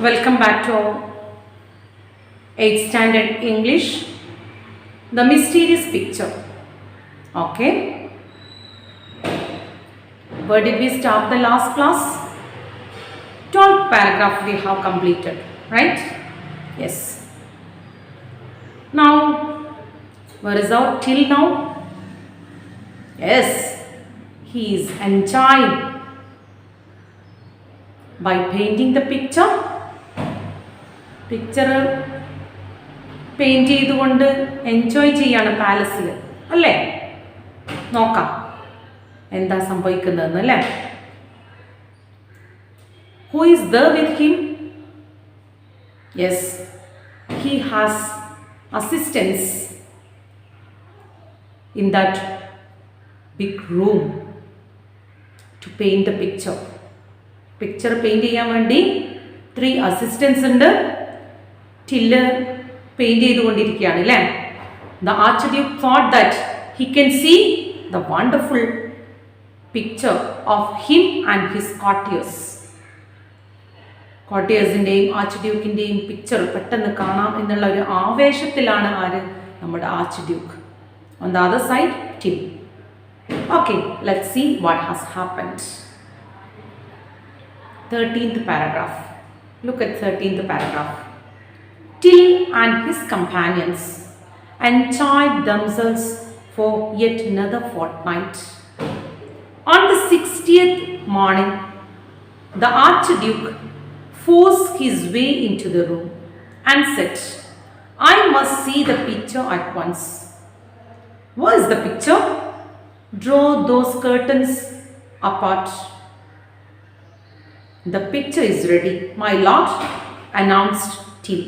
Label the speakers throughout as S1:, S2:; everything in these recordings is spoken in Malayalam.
S1: Welcome back to 8th standard English, the mysterious picture. Okay, where did we stop the last class? 12th paragraph we have completed, right? Yes. Now, where is our till now? Yes, he is enjoying by painting the picture. Picture paint ചെയ്തുകൊണ്ട് എൻജോയ് ചെയ്യാണ് പാലസിൽ അല്ലേ? നോക്കാം എന്താ സംഭവിക്കുന്നതെന്ന് അല്ലേ? Who is there with him? Yes, he has assistants in that big room to paint the picture. Picture paint ചെയ്യാൻ വേണ്ടി 3 അസിസ്റ്റൻസ് ഉണ്ട്. ടില്ല് പെയിൻറ് ചെയ്തുകൊണ്ടിരിക്കുകയാണ് അല്ലേ? The archduke thought that he can see the wonderful picture of him and his courtiers. കോർട്ടിയേഴ്സിൻ്റെയും ആർച്ച് ഡ്യൂക്കിൻ്റെയും പിക്ചർ പെട്ടെന്ന് കാണാം എന്നുള്ള ഒരു ആവേശത്തിലാണ് ആര്? നമ്മുടെ archduke. On the other side till. Okay, let's see what has happened. 13th paragraph. Look at 13th paragraph. Till and his companions enjoyed themselves for yet another fortnight. On the 60th morning, the Archduke forced his way into the room and said, "I must see the picture at once." What is the picture? Draw those curtains apart. The picture is ready, my lord, announced Till.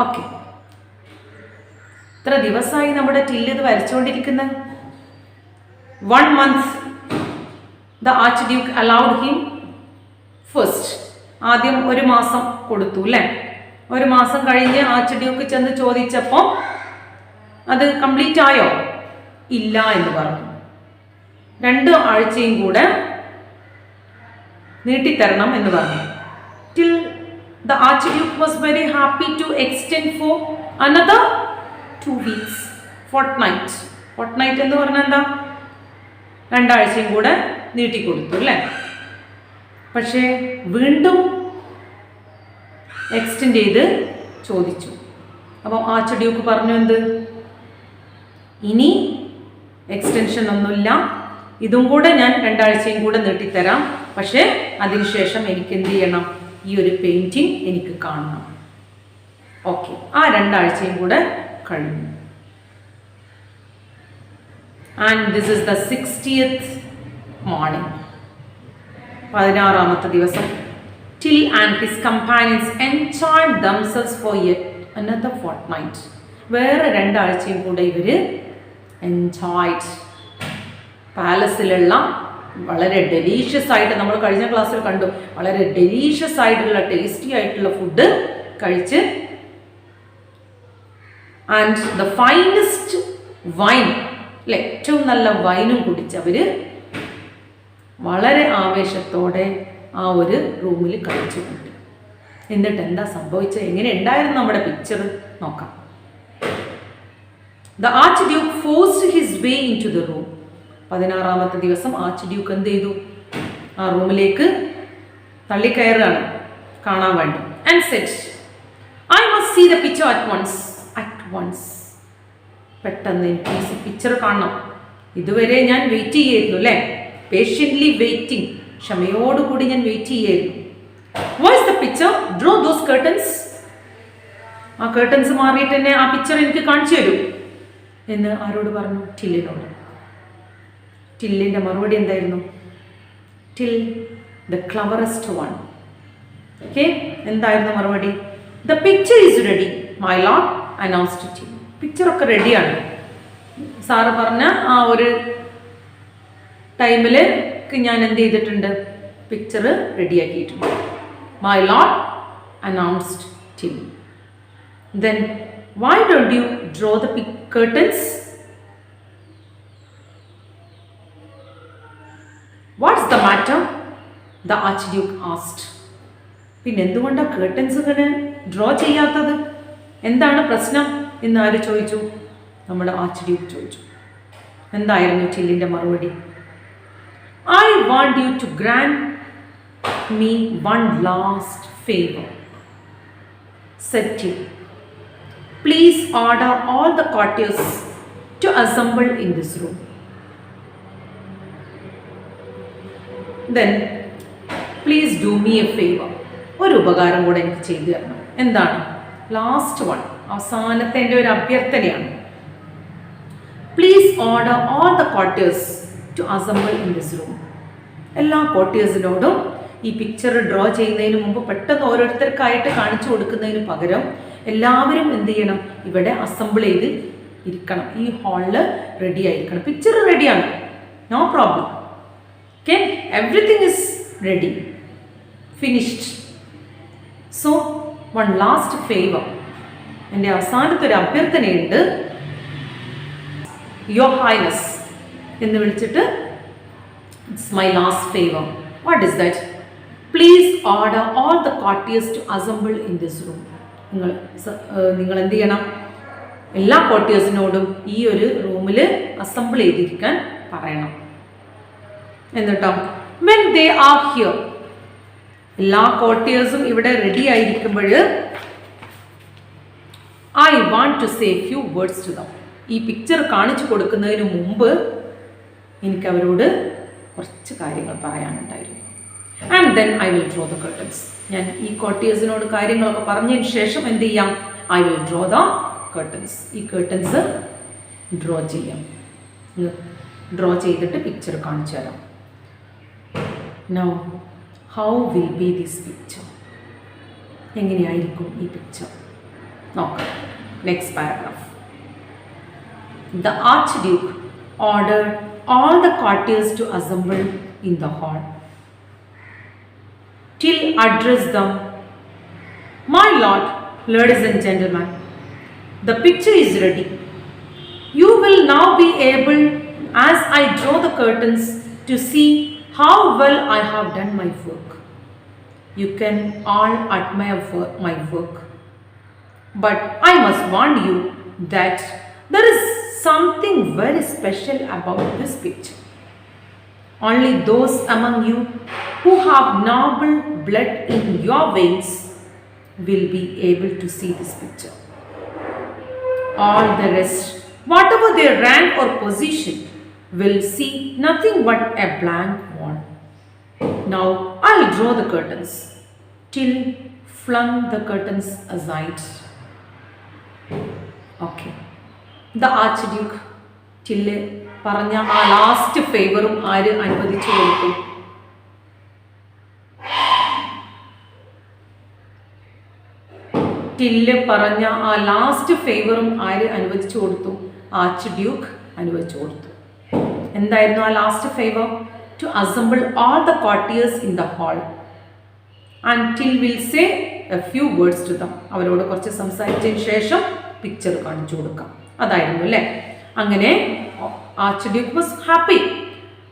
S1: Okay, ഇത്ര ദിവസമായി നമ്മുടെ ടില്ല് ഇത് വരച്ചുകൊണ്ടിരിക്കുന്നത്. 1 month the arch Duke allowed him first. ആദ്യം 1 മാസം കൊടുത്തു അല്ലേ? 1 മാസം കഴിഞ്ഞ് ആർച്ച് ഡ്യൂക്ക് ചെന്ന് ചോദിച്ചപ്പോൾ അത് കംപ്ലീറ്റ് ആയോ? ഇല്ല എന്ന് പറഞ്ഞു. 2 ആഴ്ചയും കൂടെ നീട്ടിത്തരണം എന്ന് പറഞ്ഞു. Till the Archduke was very happy to extend for another 2 weeks. Fortnight. Fortnight എന്ന് പറഞ്ഞാൽ എന്താ? 2 ആഴ്ചയും കൂടെ നീട്ടിക്കൊടുത്തു അല്ലേ? പക്ഷേ വീണ്ടും എക്സ്റ്റെൻഡ് ചെയ്ത് ചോദിച്ചു. അപ്പം ആർച്ച് ഡ്യൂക്ക് പറഞ്ഞു എന്ത്? ഇനി എക്സ്റ്റൻഷൻ ഒന്നുമില്ല, ഇതും കൂടെ ഞാൻ 2 ആഴ്ചയും കൂടെ നീട്ടിത്തരാം. പക്ഷേ അതിനുശേഷം എനിക്ക് എന്ത് ചെയ്യണം? ഈ ഒരു പെയിൻറ്റിങ് എനിക്ക് കാണണം. ഓക്കെ, ആ 2 ആഴ്ചയും കൂടെ കഴിഞ്ഞു. And this is the 60th morning. 16ാമത്തെ ദിവസം. Till and his companions enjoyed themselves for yet another fortnight. വേറെ 2 ആഴ്ചയും കൂടെ ഇവർ എൻജോയ്ഡ് പാലസിലുള്ള വളരെ ഡെലീഷ്യസ് ആയിട്ട്, നമ്മൾ കഴിഞ്ഞ ക്ലാസ്സിൽ കണ്ടു, വളരെ ഡെലീഷ്യസ് ആയിട്ടുള്ള ടേസ്റ്റി ആയിട്ടുള്ള ഫുഡ് കഴിച്ച് ആൻഡ് ദ ഫൈനസ്റ്റ് വൈൻ അല്ലെ, ഏറ്റവും നല്ല വൈനും കുടിച്ച് അവർ വളരെ ആവേശത്തോടെ ആ ഒരു റൂമിൽ കഴിച്ചുകൊണ്ട്. എന്നിട്ട് എന്താ സംഭവിച്ചത്? എങ്ങനെ ഉണ്ടായിരുന്നു നമ്മുടെ പിക്ചർ നോക്കാം. The archduke forced his way in to the room. 16ാമത്തെ ദിവസം ആർച്ച് ഡ്യൂക്ക് എന്ത് ചെയ്തു? ആ റൂമിലേക്ക് തള്ളിക്കയറുകയാണ് കാണാൻ വേണ്ടി. And said, "I must see the picture at once." At once. പെട്ടെന്ന് എനിക്ക് ഈ പിക്ചർ കാണണം. ഇതുവരെ ഞാൻ വെയിറ്റ് ചെയ്യായിരുന്നു അല്ലേ? Patiently waiting. ക്ഷമയോടുകൂടി ഞാൻ വെയിറ്റ് ചെയ്യായിരുന്നു. What is the picture? Draw those curtains. ആ കേർട്ടൻസ് മാറിയിട്ട് തന്നെ ആ പിക്ചർ എനിക്ക് കാണിച്ചു തരൂ എന്ന് ആരോട് പറഞ്ഞു? ടില്ലിനോട്. ടില്ലിൻ്റെ മറുപടി എന്തായിരുന്നു? Till the cleverest one. Okay, എന്തായിരുന്നു മറുപടി? The picture is ready, my lord, announced Till. പിക്ചറൊക്കെ റെഡിയാണ്. സാറ് പറഞ്ഞ ആ ഒരു ടൈമിൽ ഞാൻ എന്ത് ചെയ്തിട്ടുണ്ട്? പിക്ചർ റെഡിയാക്കിയിട്ടുണ്ട്. My lord, announced Till. Then why don't you draw the curtains? What's the matter? The Archduke asked. പിന്നെ എന്തുകൊണ്ടാണ് കേർട്ടൻസുകൾ ഡ്രോ ചെയ്യാത്തത്? എന്താണ് പ്രശ്നം എന്ന് ആര് ചോദിച്ചു? നമ്മുടെ ആർച്ച് ഡ്യൂക്ക് ചോദിച്ചു. എന്തായിരുന്നു ചില്ലിൻ്റെ മറുപടി? I want you to grant me one last favor, said Till. Please order all the courtiers to assemble in this room. Then, please do me a favor. ഒരു ഉപകാരം കൂടെ എനിക്ക് ചെയ്തു തരണം. എന്താണ്? ലാസ്റ്റ് വൺ, അവസാനത്തെ എൻ്റെ ഒരു അഭ്യർത്ഥനയാണ്. Please order all the courtiers to assemble in this room. എല്ലാ കോർട്ടിയേഴ്സിനോടും ഈ പിക്ചർ ഡ്രോ ചെയ്യുന്നതിന് മുമ്പ് പെട്ടെന്ന് ഓരോരുത്തർക്കായിട്ട് കാണിച്ചു കൊടുക്കുന്നതിന് പകരം എല്ലാവരും എന്ത് ചെയ്യണം? ഇവിടെ അസംബിൾ ചെയ്ത് ഇരിക്കണം. ഈ ഹാളിൽ റെഡി ആയിരിക്കണം. പിക്ചർ റെഡിയാണ്, no problem. Okay, everything is ready, finished. So one last favour, എൻ്റെ അവസാനത്തെ ഒരു അഭ്യർത്ഥനയുണ്ട്. യുവർ ഹൈനസ് എന്ന് വിളിച്ചിട്ട്, it's my last favour. What is that? Please order all the courtiers to assemble in this room. നിങ്ങൾ എന്ത് ചെയ്യണം? എല്ലാ കോർട്ടിയേഴ്സിനോടും ഈ ഒരു റൂമിൽ അസംബിൾ ചെയ്തിരിക്കാൻ പറയണം. എന്നിട്ടോ വെൻ ദേ ആർ ഹിയർ, എല്ലാ കോർട്ടിയേഴ്സും ഇവിടെ റെഡി ആയിരിക്കുമ്പോൾ I want to say few words to them. ഈ പിക്ചർ കാണിച്ചു കൊടുക്കുന്നതിന് മുമ്പ് എനിക്ക് അവരോട് കുറച്ച് കാര്യങ്ങൾ പറയാനുണ്ടായിരുന്നു. And then I will draw the curtains. ഞാൻ ഈ കോർട്ടിയേഴ്സിനോട് കാര്യങ്ങളൊക്കെ പറഞ്ഞതിന് ശേഷം എന്ത് ചെയ്യാം? I will draw the curtains. ഈ കർട്ടൻസ് ഡ്രോ ചെയ്യാം. ഡ്രോ ചെയ്തിട്ട് പിക്ചർ കാണിച്ചു തരാം. Now how will be this picture? എങ്ങനെയായിരിക്കും ഈ പിക്ചർ? നോക്കാം. Next paragraph. The Archduke ordered all the courtiers to assemble in the hall. Till addressed them, "My lord, ladies and gentlemen, the picture is ready. You will now be able, as I draw the curtains, to see how well I have done my work. You can all admire my work. But I must warn you that there is something very special about this picture. Only those among you who have noble blood in your veins will be able to see this picture. All the rest, whatever their rank or position, will see nothing but a blank wall. Now I'll draw the curtains." Till flung the curtains aside. Okay. The Archduke till പറഞ്ഞ ആ ലാസ്റ്റ് ഫേവറും ആര് അനുവദിച്ചു കൊടുത്തു? ടില്ല് പറഞ്ഞ ആ ലാസ്റ്റ് ഫേവറും ആര് അനുവദിച്ചു കൊടുത്തു? ആർച്ച് ഡ്യൂക്ക് അനുവദിച്ചു കൊടുത്തു. എന്തായിരുന്നു ആ last favour? To assemble all the courtiers in the hall and till will say a few words to them. അവരോട് കുറച്ച് സംസാരിച്ചതിന് ശേഷം പിക്ചർ കാണിച്ചു കൊടുക്കാം. അതായിരുന്നു അല്ലേ? അങ്ങനെ Archduke was happy.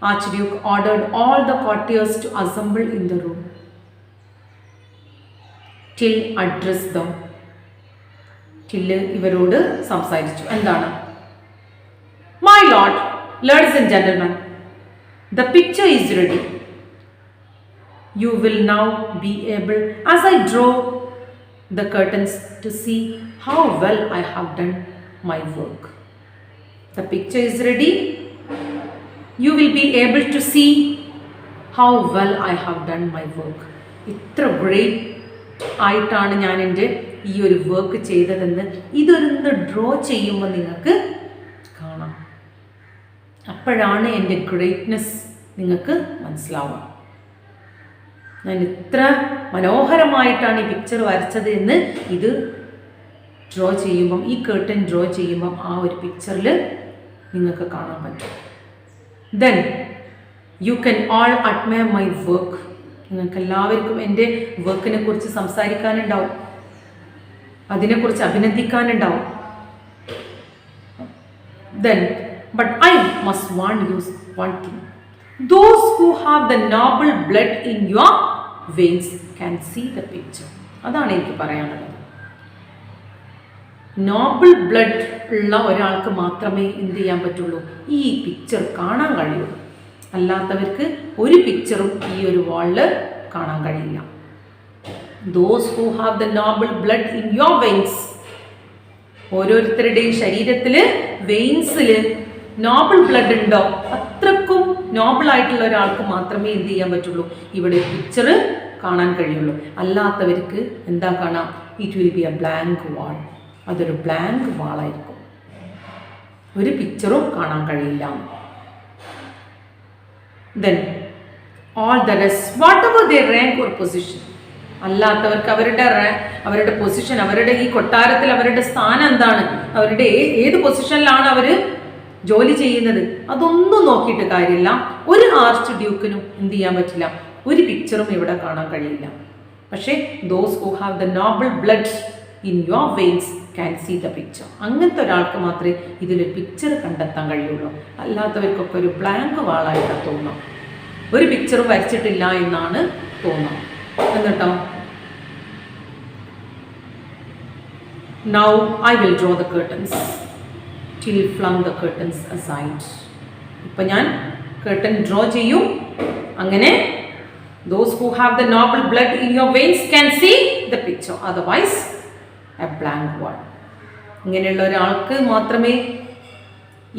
S1: Archduke ordered all the courtiers to assemble in the room. Till addressed them. Till ഇവരോട് സംസാരിച്ചു. എന്താണ്? "My lord, ladies and gentlemen, the picture is ready. You will now be able, as I draw the curtains, to see how well I have done my work. The picture is ready. You will be able to see how well I have done my work." ഇത്ര ഗ്രേറ്റ് ആയിട്ടാണ് ഞാൻ എൻ്റെ ഈ ഒരു വർക്ക് ചെയ്തതെന്ന് ഇതൊന്ന് ഡ്രോ ചെയ്യുമ്പോൾ നിങ്ങൾക്ക് കാണാം. അപ്പോഴാണ് എൻ്റെ ഗ്രേറ്റ്നെസ് നിങ്ങൾക്ക് മനസ്സിലാവുക. ഞാൻ ഇത്ര മനോഹരമായിട്ടാണ് ഈ പിക്ചർ വരച്ചത് എന്ന് ഇത് ഡ്രോ ചെയ്യുമ്പം, ഈ കേർട്ടൻ ഡ്രോ ചെയ്യുമ്പം ആ ഒരു പിക്ചറിൽ നിങ്ങൾക്ക് കാണാൻ പറ്റും. Then you can all admire my work. നിങ്ങൾക്ക് എല്ലാവർക്കും എൻ്റെ വർക്കിനെ കുറിച്ച് സംസാരിക്കാനുണ്ടാവും, അതിനെക്കുറിച്ച് അഭിനന്ദിക്കാനുണ്ടാവും. Then, but I must warn you one thing. Those who have the noble blood in your veins can see the picture. അതാണ് എനിക്ക് പറയാനുള്ളത്. നോബിൾ ബ്ലഡ് ഉള്ള ഒരാൾക്ക് മാത്രമേ എന്ത് ചെയ്യാൻ പറ്റുള്ളൂ, ഈ പിക്ചർ കാണാൻ കഴിയുള്ളൂ. അല്ലാത്തവർക്ക് ഒരു പിക്ചറും ഈ ഒരു വാളിൽ കാണാൻ കഴിയില്ല. Those who have the noble blood in your veins, ഓരോരുത്തരുടെയും ശരീരത്തിൽ വെയിൻസിൽ നോബിൾ ബ്ലഡ് ഉണ്ടോ, അത്രക്കും നോബിൾ ആയിട്ടുള്ള ഒരാൾക്ക് മാത്രമേ എന്ത് ചെയ്യാൻ പറ്റുള്ളൂ, ഇവിടെ പിക്ചർ കാണാൻ കഴിയുള്ളൂ. അല്ലാത്തവർക്ക് എന്താ കാണാം, it will be a blank wall. അതൊരു ബ്ലാങ്ക് വാളായിരിക്കും, ഒരു പിക്ചറും കാണാൻ കഴിയില്ല. Then all the rest, whatever their rank or position, അല്ലാത്തവർക്ക് അവരുടെ പൊസിഷൻ, അവരുടെ ഈ കൊട്ടാരത്തിൽ അവരുടെ സ്ഥാനം എന്താണ്, അവരുടെ ഏത് പൊസിഷനിലാണ് അവർ ജോലി ചെയ്യുന്നത്, അതൊന്നും നോക്കിയിട്ട് കാര്യമില്ല. ഒരു ആർച്ച് ഡ്യൂക്കിനും എന്ത് ചെയ്യാൻ പറ്റില്ല, ഒരു പിക്ചറും ഇവിടെ കാണാൻ കഴിയില്ല. പക്ഷേ those who have the noble blood in your veins can see the picture. അങ്ങനത്തെ ഒരാൾക്ക് മാത്രമേ ഇതിലൊരു പിക്ചർ കണ്ടെത്താൻ കഴിയുള്ളൂ. അല്ലാത്തവർക്കൊക്കെ ഒരു ബ്ലാങ്ക് വാളായിട്ട് തോന്നാം, ഒരു പിക്ചറും വരച്ചിട്ടില്ല എന്നാണ് തോന്നാം. എന്നിട്ടോ now I will draw the curtains. Till flung the curtains aside. ഇപ്പം ഞാൻ curtain draw ചെയ്യും. അങ്ങനെ those who have the noble blood in your veins can see the picture, otherwise a blank wall. ഇങ്ങനെയുള്ള ഒരാൾക്ക് മാത്രമേ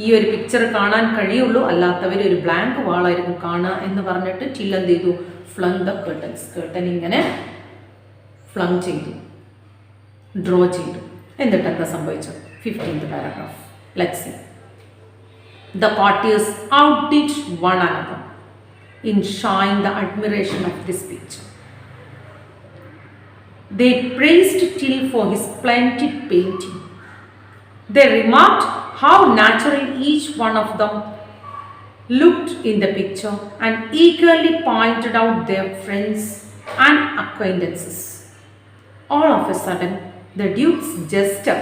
S1: ഈ ഒരു പിക്ചർ കാണാൻ കഴിയുള്ളൂ, അല്ലാത്തവർ ഒരു ബ്ലാങ്ക് വാളായിരിക്കും കാണുക എന്ന് പറഞ്ഞിട്ട് till എന്ത് ചെയ്തു, flung the curtains. curtain ഇങ്ങനെ ഫ്ലങ് ചെയ്തു, ഡ്രോ ചെയ്തു. എന്നിട്ട് എന്താ സംഭവിച്ചത്? 15th paragraph. Let's see. The courtiers outdid one another in showing the admiration of this picture. They praised Till for his splendid painting. They remarked how natural each one of them looked in the picture and eagerly pointed out their friends and acquaintances. All of a sudden, the Duke's jester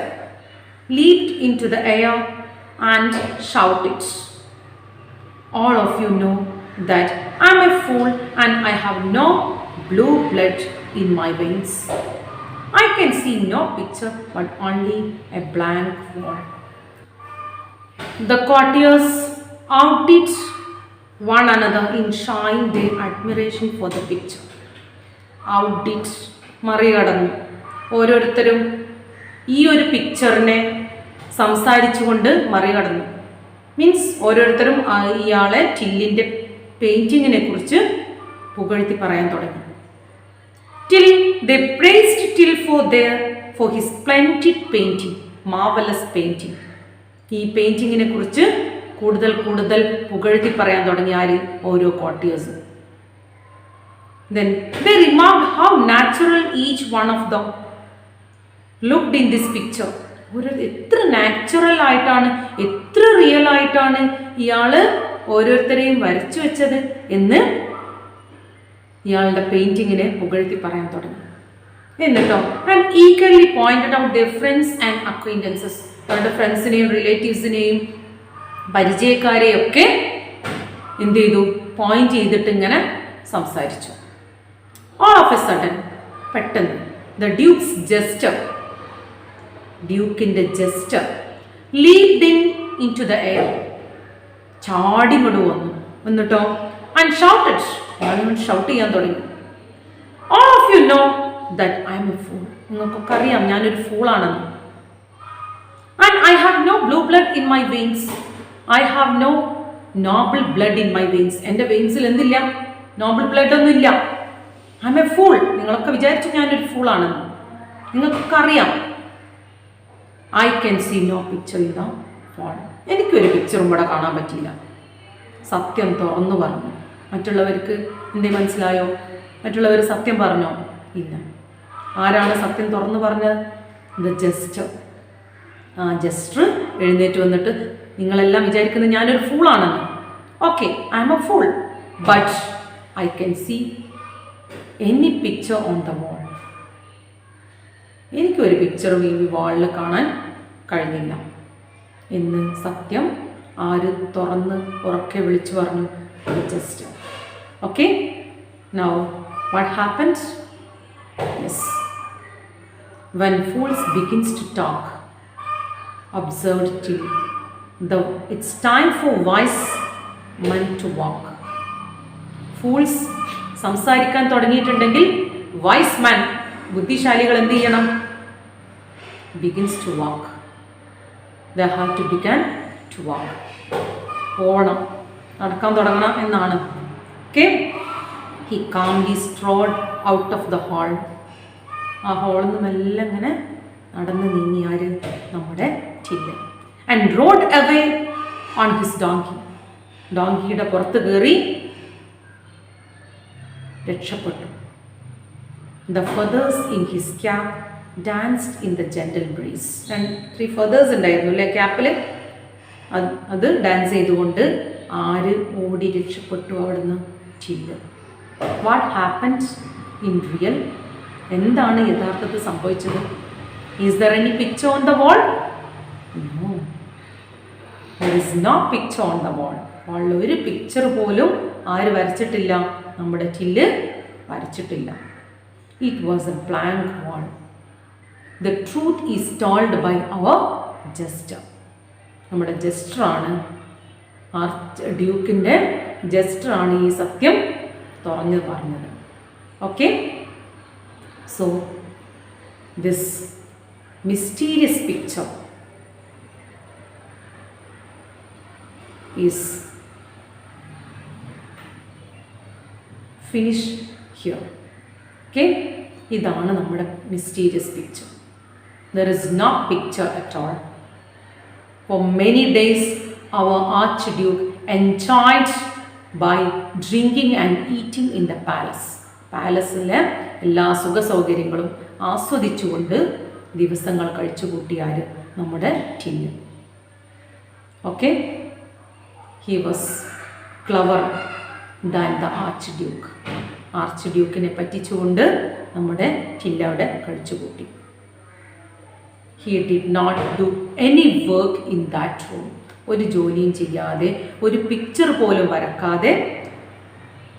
S1: leaped into the air and shouted, "All of you know that I am a fool and I have no blue blood in my veins. I can see no picture but only a blank wall." The courtiers outdid one another in showing their admiration for the picture. Outdid, മറികടന്നു. ഓരോരുത്തരും ഈ ഒരു പിക്ചറിനെ സംസാരിച്ചുകൊണ്ട് മറികടന്നു. മീൻസ് ഓരോരുത്തരും ഇയാളെ ടില്ലിൻ്റെ പെയിൻറ്റിങ്ങിനെ കുറിച്ച് പുകഴ്ത്തി പറയാൻ തുടങ്ങി. Till they praised Till for his splendid painting, marvelous painting. ഈ പെയിൻറ്റിങ്ങിനെ കുറിച്ച് കൂടുതൽ പുകഴ്ത്തി പറയാൻ തുടങ്ങി ആര്? ഓരോ കോർട്ടിയേഴ്സും. Then they remarked how natural each one of them looked in this picture. എത്ര നാച്ചുറൽ ആയിട്ടാണ്, എത്ര റിയൽ ആയിട്ടാണ് ഇയാൾ ഓരോരുത്തരെയും വരച്ചു വെച്ചത് എന്ന് ഇയാളുടെ പെയിൻറ്റിങ്ങിനെ പുകഴ്ത്തി പറയാൻ തുടങ്ങി. എന്നിട്ടോ and equally pointed out their friends and acquaintances, അവരുടെ ഫ്രണ്ട്സിനെയും റിലേറ്റീവ്സിനെയും പരിചയക്കാരെയൊക്കെ എന്ത് ചെയ്തു? പോയിന്റ് ചെയ്തിട്ട് ഇങ്ങനെ സംസാരിച്ചു. All of a sudden, പെട്ടെന്ന് the Duke's jester, ഡ്യൂക്കിൻ്റെ jester leaped into the air, ചാടി കൊണ്ട് വന്നു. എന്നിട്ടോ and shouted, ഷൗട്ട് ചെയ്യാൻ തുടങ്ങി. All of you know that I am a fool. നിങ്ങൾക്കൊക്കെ അറിയാം ഞാനൊരു ഫൂളാണെന്ന്. And I have no blue blood in my veins. I have no noble blood in my veins. എൻ്റെ വെയിൻസിൽ എന്തില്ല? നോബിൾ ബ്ലഡ് ഒന്നും ഇല്ല. I am a fool. നിങ്ങളൊക്കെ വിചാരിച്ചു ഞാനൊരു ഫൂളാണെന്ന്. നിങ്ങൾക്കൊക്കെ അറിയാം. I can see no picture in the wall. എനിക്കൊരു പിക്ചറും ഇവിടെ കാണാൻ പറ്റില്ല. സത്യം തുറന്നു പറഞ്ഞു. മറ്റുള്ളവർക്ക് എന്തേ മനസ്സിലായോ? മറ്റുള്ളവർ സത്യം പറഞ്ഞോ? ഇല്ല. ആരാണ് സത്യം തുറന്നു പറഞ്ഞത്? The jester. ആ ജസ്റ്റർ എഴുന്നേറ്റ് വന്നിട്ട് നിങ്ങളെല്ലാം വിചാരിക്കുന്നത് ഞാനൊരു ഫൂളാണെന്ന്. Okay, I am a fool, but I can see any picture on the wall. എനിക്കൊരു പിക്ചറും ഈ വാളിൽ കാണാൻ കഴിഞ്ഞില്ല എന്ന് സത്യം ആര് തുറന്ന് ഉറക്കെ വിളിച്ചു പറഞ്ഞു? Just. Okay, now What happened? Yes. When fools begins to talk, observed till it's time for wise men to walk. Fools സംസാരിക്കാൻ തുടങ്ങിയിട്ടുണ്ടെങ്കിൽ wise man ബുദ്ധിശാലികൾ എന്ത് ചെയ്യണം? Begins to walk. They have to begin to walk. പോകണം, നടക്കാൻ തുടങ്ങണം എന്നാണ്. Okay? He calmly strode out of the hall. ആ ഹാളിൽ നിന്ന് മെല്ലെ ഇങ്ങനെ നടന്ന് നീങ്ങി ആര്? നമ്മുടെ ചില്ല്. And rode away on his donkey. ഡോങ്കിയുടെ പുറത്ത് കയറി രക്ഷപ്പെട്ടു. The feathers in his cap danced in the gentle breeze. 3 feathers ഉണ്ടായിരുന്നു അല്ലേ ക്യാപ്പിൽ? അത് ഡാൻസ് ചെയ്തുകൊണ്ട് ആര് ഓടി രക്ഷപ്പെട്ടു അവിടുന്ന്? Till. What happened in real? എന്താണ് യഥാർത്ഥത്തിൽ സംഭവിച്ചത്? Is there any picture on the wall? No, there is no picture on the wall. വാളിൽ ഒരു പിക്ചർ പോലും ആര് വരച്ചിട്ടില്ല? നമ്മുടെ ചില്ല് വരച്ചിട്ടില്ല. It was a blank wall. The truth is told by our jester. നമ്മുടെ ജസ്റ്ററാണ്, ആർച്ച് ഡ്യൂക്കിൻ്റെ ജസ്റ്ററാണ് ഈ സത്യം തുറന്നു പറഞ്ഞത്. Okay, so this mysterious picture is finish here. Okay, ഇതാണ് നമ്മുടെ mysterious picture. There is no picture at all. For many days our archduke enjoyed by drinking and eating in the palace. പാലസിലെ എല്ലാ സുഖ സൗകര്യങ്ങളും ആസ്വദിച്ചുകൊണ്ട് ദിവസങ്ങൾ കഴിച്ചു കൂട്ടിയാര്? നമ്മുടെ Till. Okay, he was clever than the archduke. ആർച്ച് ഡ്യൂക്കിനെ പറ്റിച്ചുകൊണ്ട് നമ്മുടെ ചില്ല് അവിടെ കഴിച്ചു കൂട്ടി. He did not do any work in that room. ഒരു ജോലിയും ചെയ്യാതെ, ഒരു പിക്ചർ പോലും വരക്കാതെ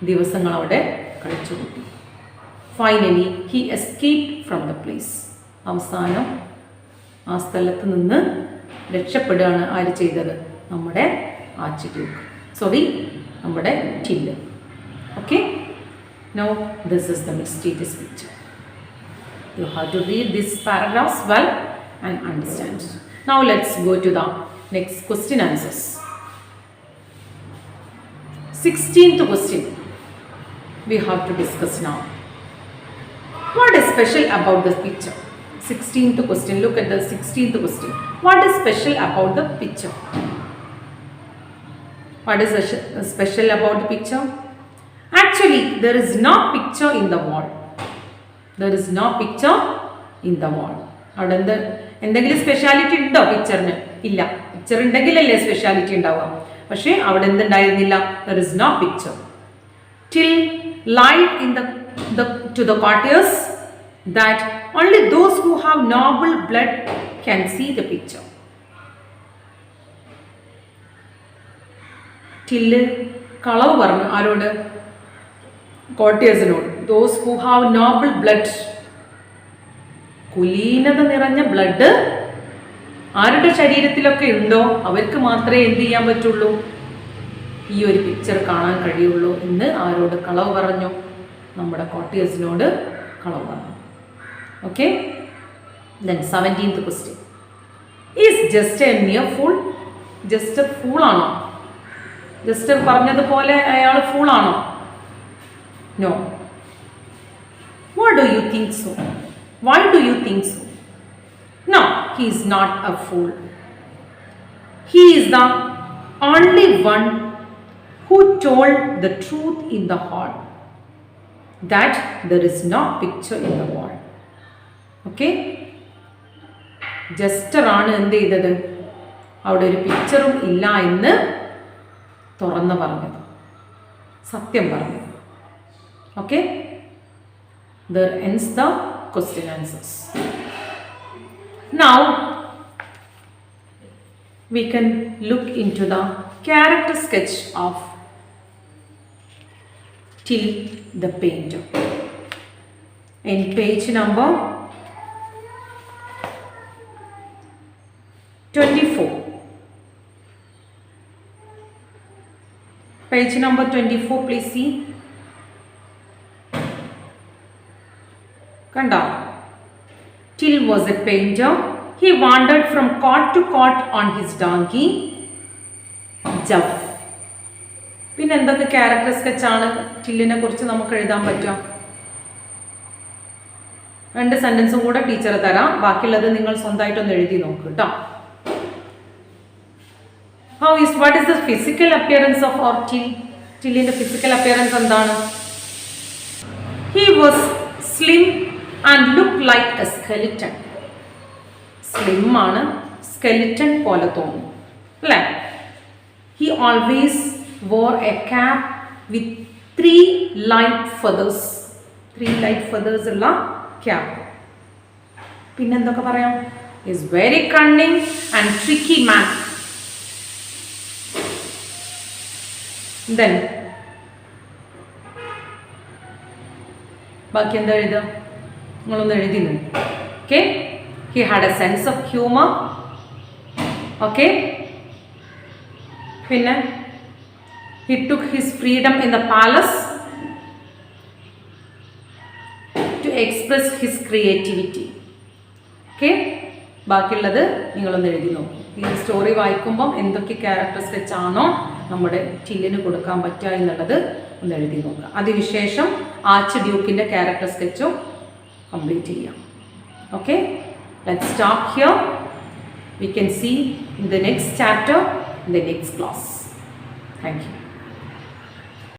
S1: ദിവസങ്ങൾ അവിടെ കഴിച്ചു കൂട്ടി. Finally he escaped from the place. അവസാനം ആ സ്ഥലത്ത് നിന്ന് രക്ഷപ്പെടുകയാണ് ആര് ചെയ്തത്? നമ്മുടെ ആർച്ച് ഡ്യൂക്ക്, നമ്മുടെ Till. Okay, now this is the mysterious picture. You have to read these paragraphs well and understand. Now let's go to the next question answers. 16th question we have to discuss now. What is special about this picture? 16th question. Look at the 16th question. What is special about the picture? What is special about the picture? Actually, there is no picture in the wall. There is no picture in the wall. അവിടെ എന്തെങ്കിലും സ്പെഷ്യാലിറ്റി ഉണ്ടോ പിക്ചറിന്? ഇല്ല. പിക്ചർ ഉണ്ടെങ്കിലല്ലേ സ്പെഷ്യാലിറ്റി ഉണ്ടാവുക. പക്ഷേ അവിടെ എന്തുണ്ടായിരുന്നില്ല? There is no picture. Till light in to the courtiers that only those who have noble blood can see the picture. Till കളവ് പറഞ്ഞു ആരോട്? കോർട്ടിയേഴ്സിനോട്. Those who have noble blood, കുലീനത നിറഞ്ഞ ബ്ലഡ് ആരുടെ ശരീരത്തിലൊക്കെ ഉണ്ടോ അവർക്ക് മാത്രമേ എന്ത് ചെയ്യാൻ പറ്റുള്ളൂ? ഈ ഒരു പിക്ചർ കാണാൻ കഴിയുള്ളൂ എന്ന് ആരോട് കളവ് പറഞ്ഞു? നമ്മുടെ കോർട്ടിയേഴ്സിനോട് കളവ് പറഞ്ഞു. Okay, then 17th question. Is just a mere fool? Jester ഫൂളാണോ? ജസ്റ്റർ പറഞ്ഞതുപോലെ അയാൾ ഫൂളാണോ? No. What do you think so? Why do you think so? No, he is not a fool. He is the only one who told the truth in the hall, that there is no picture in the wall. Okay? Jester ആണ് എന്ത് ചെയ്തത്? അവിടെ ഒരു പിക്ചറും ഇല്ല എന്ന് തുറന്നു പറഞ്ഞത്, സത്യം പറഞ്ഞത്. Okay, there ends the question answers. Now we can look into the character sketch of Till the painter. in page number 24. Page number 24, please see. Kanda. Till was a painter. He wandered from court to court on his donkey, Juff. പിന്നെ എന്തൊക്കെ ക്യാരക്ടർ സ്കെച്ചാണ് ടില്ലിനെ കുറിച്ച് നമുക്ക് എഴുതാൻ പറ്റുക? 2 സെന്റൻസും കൂടെ ടീച്ചർ തരാം, ബാക്കിയുള്ളത് നിങ്ങൾ സ്വന്തമായിട്ടൊന്ന് എഴുതി നോക്കൂ കേട്ടോ. What is the physical appearance of our till? Tillന്റെ physical appearance എന്താണ്? He was slim and looked like a skeleton. Slim ആണ്, skeleton പോലെ തോന്നും അല്ലേ? He always wore a cap with 3 light feathers. 3 light feathers ഉള്ള cap. പിന്നെന്തൊക്കെ പറയാം? He is very cunning and tricky man. Then ബാക്കി എന്താ എഴുതുക? നിങ്ങളൊന്ന് എഴുതി നോക്കൂ. Okay, he had A sense of humour. Okay, പിന്നെ he took his freedom in the palace to express his creativity. Okay, ബാക്കിയുള്ളത് നിങ്ങളൊന്ന് എഴുതി നോക്കൂ. ഈ സ്റ്റോറി വായിക്കുമ്പം എന്തൊക്കെ ക്യാരക്ടർ സ്കെച്ച് ആണോ നമ്മുടെ ടില്ലിന് കൊടുക്കാൻ പറ്റുക എന്നുള്ളത് ഒന്ന് എഴുതി നോക്കുക. അതിനുശേഷം ആർച്ച് ഡ്യൂക്കിൻ്റെ ക്യാരക്ടർ സ്കെച്ചും കംപ്ലീറ്റ് ചെയ്യാം. Okay, let's stop here. We can see in the next chapter in the next class. Thank you.